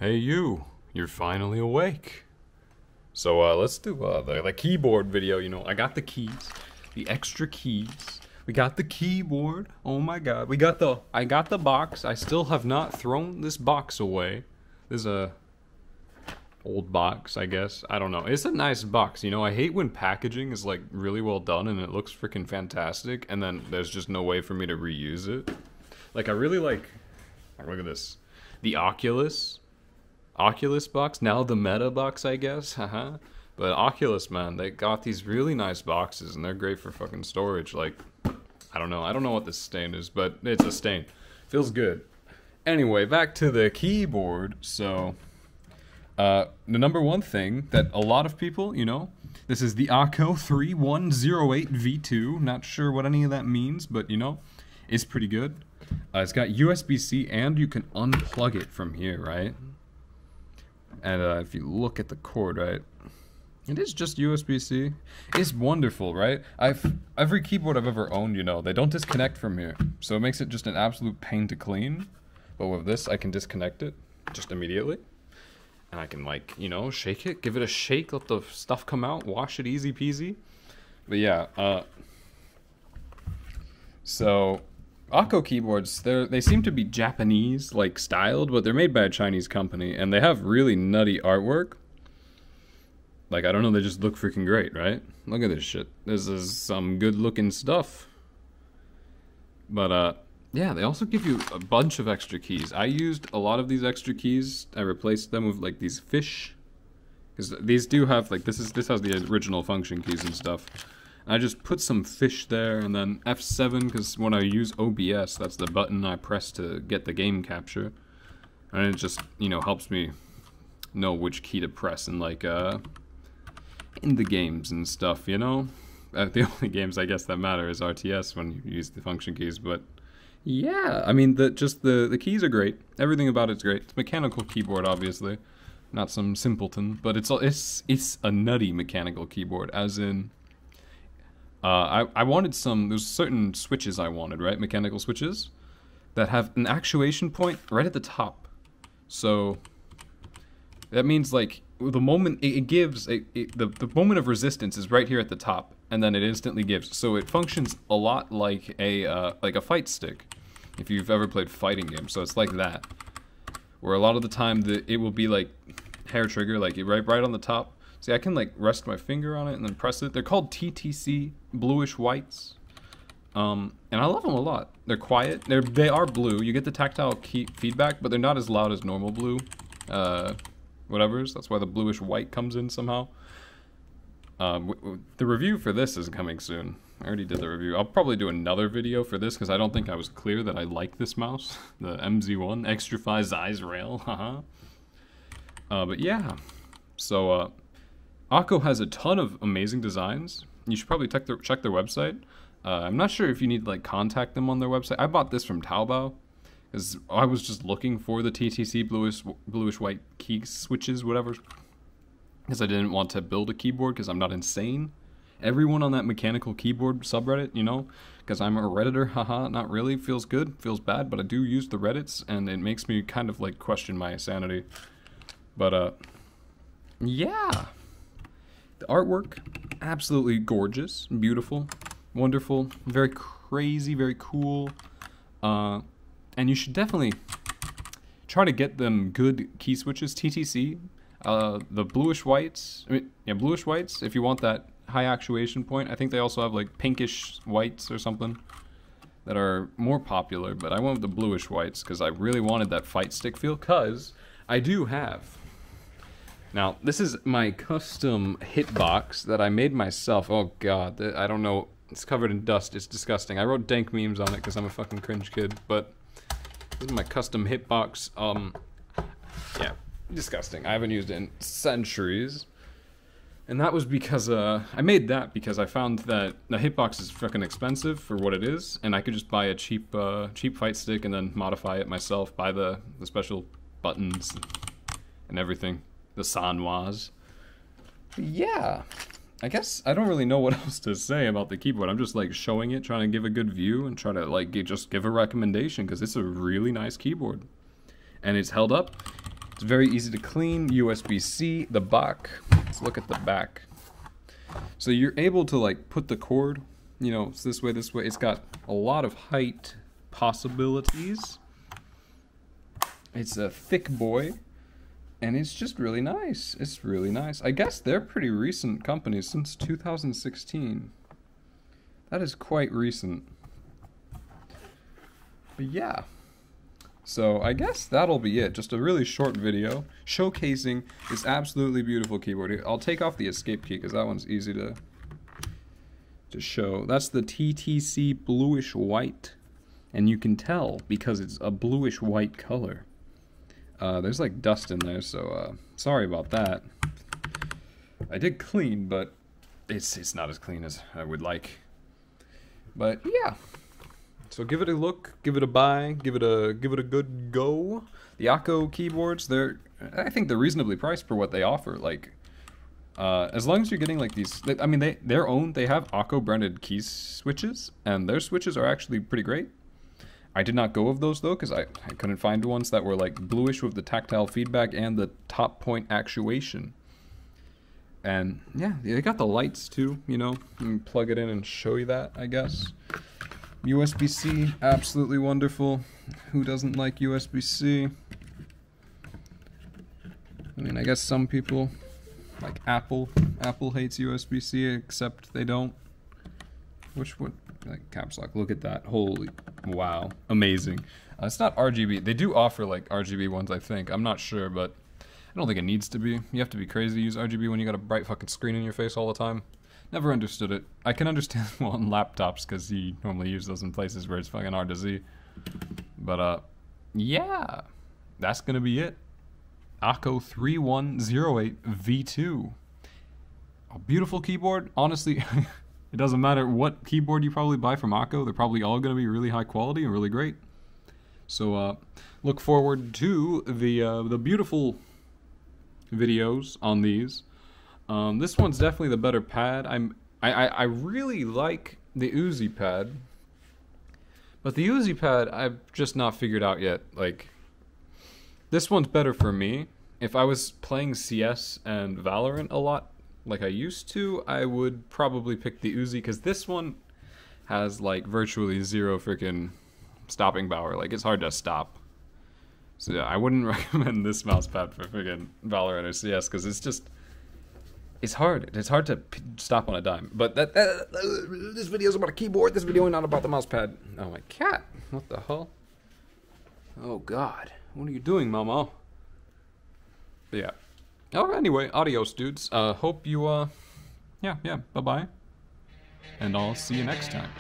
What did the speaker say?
Hey you, you're finally awake. So let's do the keyboard video, you know. I got the keys, the extra keys. We got the keyboard. Oh my god. I got the box. I still have not thrown this box away. This is a old box, I guess. I don't know. It's a nice box, you know. I hate when packaging is like really well done and it looks freaking fantastic and then there's just no way for me to reuse it. Like I really like look at this. The Oculus box, now the Meta box, I guess. Haha. But Oculus, man, they got these really nice boxes and they're great for fucking storage. Like, I don't know what this stain is, but it's a stain. Feels good. Anyway, back to the keyboard. So, the number one thing that a lot of people, you know, this is the Akko 3108V2. Not sure what any of that means, but you know, it's pretty good. It's got USB-C and you can unplug it from here, right? And if you look at the cord, right, it is just USB-C. It's wonderful, right? Every keyboard I've ever owned, you know, they don't disconnect from here. So it makes it just an absolute pain to clean. But with this, I can disconnect it just immediately. And I can, like, you know, shake it, give it a shake, let the stuff come out, wash it easy peasy. But yeah, so Akko keyboards, they seem to be Japanese, like, styled, but they're made by a Chinese company, and they have really nutty artwork. Like, I don't know, they just look freaking great, right? Look at this shit. This is some good-looking stuff. But, yeah, they also give you a bunch of extra keys. I used a lot of these extra keys. I replaced them with, like, these fish. Because these do have, like, this has the original function keys and stuff. I just put some fish there, and then F7, because when I use OBS, that's the button I press to get the game capture. And it just, you know, helps me know which key to press in, like, in the games and stuff, you know? The only games, I guess, that matter is RTS when you use the function keys, but yeah, I mean, the keys are great. Everything about it's great. It's a mechanical keyboard, obviously. Not some simpleton, but it's a nutty mechanical keyboard, as in... I wanted there's certain switches I wanted, right? Mechanical switches that have an actuation point right at the top. So that means like the moment it gives, the moment of resistance is right here at the top, and then it instantly gives. So it functions a lot like a fight stick, if you've ever played fighting games. So it's like that, where a lot of the time it will be like hair trigger, like right on the top. See, I can like rest my finger on it and then press it. They're called TTC bluish whites, and I love them a lot. They're quiet. They are blue. You get the tactile feedback, but they're not as loud as normal blue. Whatever's. That's why the bluish white comes in somehow. The review for this is coming soon. I already did the review. I'll probably do another video for this because I don't think I was clear that I like this mouse, the MZ1 Extrify Zeiss Rail. Haha. But yeah, so Akko has a ton of amazing designs. You should probably check their website. I'm not sure if you need to like contact them on their website. I bought this from Taobao because I was just looking for the TTC bluish white key switches, whatever. Because I didn't want to build a keyboard because I'm not insane. Everyone on that mechanical keyboard subreddit, you know, because I'm a Redditor, haha, not really. Feels good, feels bad, but I do use the Reddits and it makes me kind of like question my sanity. But yeah. The artwork, absolutely gorgeous, beautiful, wonderful, very crazy, very cool. And you should definitely try to get them good key switches, TTC. The bluish whites, bluish whites, if you want that high actuation point. I think they also have like pinkish whites or something that are more popular, but I went with the bluish whites because I really wanted that fight stick feel, because I do have... Now, this is my custom hitbox that I made myself. Oh god, I don't know, it's covered in dust, it's disgusting. I wrote dank memes on it because I'm a fucking cringe kid, but this is my custom hitbox. Yeah, disgusting. I haven't used it in centuries. And that was because, I made that because I found that the hitbox is fucking expensive for what it is, and I could just buy a cheap fight stick and then modify it myself, buy the special buttons and everything. The Sanwas. Yeah, I guess I don't really know what else to say about the keyboard. I'm just like showing it, trying to give a good view and try to like just give a recommendation because it's a really nice keyboard. And it's held up. It's very easy to clean. USB-C, the back. Let's look at the back. So you're able to like put the cord, you know, it's this way, this way. It's got a lot of height possibilities. It's a thick boy, and it's just really nice. It's really nice. I guess they're pretty recent companies, since 2016. That is quite recent. But yeah. So I guess that'll be it. Just a really short video showcasing this absolutely beautiful keyboard. I'll take off the escape key because that one's easy to show. That's the TTC Bluish White. And you can tell because it's a bluish white color. There's like dust in there, so sorry about that. I did clean, but it's not as clean as I would like. But yeah. So give it a look, give it a buy, give it a good go. The Akko keyboards, I think they're reasonably priced for what they offer. Like, as long as you're getting like these, I mean, they have Akko branded key switches, and their switches are actually pretty great. I did not go of those though, because I couldn't find ones that were like bluish with the tactile feedback and the top point actuation. And yeah, they got the lights too, you know, you can plug it in and show you that, I guess. USB-C, absolutely wonderful. Who doesn't like USB-C? I mean, I guess some people, like Apple hates USB-C, except they don't. Which one? Like caps lock, look at that. Holy, wow, amazing. It's not RGB. They do offer like RGB ones, I think. I'm not sure, but I don't think it needs to be. You have to be crazy to use RGB when you got a bright fucking screen in your face all the time. Never understood it. I can understand well on laptops because you normally use those in places where it's fucking hard to see. But yeah, that's gonna be it. Akko 3108 V2. A beautiful keyboard. Honestly, it doesn't matter what keyboard you probably buy from Akko. They're probably all gonna be really high quality and really great. So look forward to the beautiful videos on these. This one's definitely the better pad. I really like the Uzi pad, but the Uzi pad I've just not figured out yet. Like, this one's better for me. If I was playing CS and Valorant a lot, like I used to, I would probably pick the Uzi because this one has like virtually zero freaking stopping power. Like, it's hard to stop. So yeah, I wouldn't recommend this mouse pad for freaking Valorant or CS because it's hard. It's hard to stop on a dime. But this video is about a keyboard. This video is not about the mouse pad. Oh, my cat. What the hell? Oh, God. What are you doing, Mama? But yeah. Oh, anyway, adios, dudes. Hope you, yeah, bye-bye. And I'll see you next time.